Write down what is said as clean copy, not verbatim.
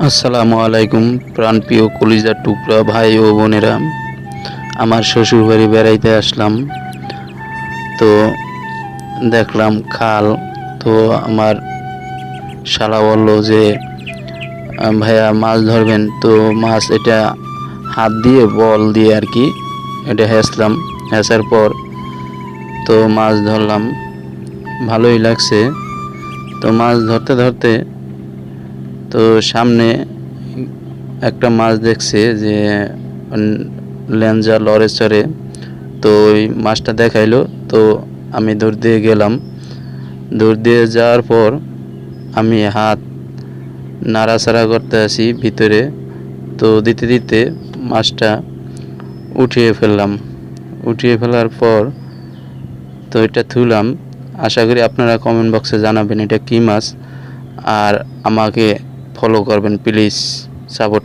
আসসালামু আলাইকুম প্রাণপ্রিয় কলিজার টুকরা ভাই ও বোনেরা। আমার শ্বশুর বাড়ি বেড়াইতে আসলাম, তো দেখলাম খাল। তো আমার শালা বলল যে ভাইয়া মাছ ধরবেন। তো মাছ এটা হাত দিয়ে বল দিয়ে আর কি এটা হেঁচলাম, হেঁচার পর তো মাছ ধরলাম, ভালোই লাগছে। তো মাছ ধরতে ধরতে তো সামনে একটা মাছ দেখছে যে লেঞ্জা লড়ে চড়ে। তো ওই মাছটা দেখাইলো, তো আমি দৌড় দিয়ে গেলাম। দৌড় দিয়ে যাওয়ার পর আমি হাত নাড়াচাড়া করতে আসি ভিতরে, তো দিতে দিতে মাছটা উঠিয়ে ফেললাম। উঠিয়ে ফেলার পর তো এটা থুলাম। আশা করি আপনারা কমেন্ট বক্সে জানাবেন এটা কী মাছ, আর আমাকে ফলো করবেন প্লিজ, সাপোর্ট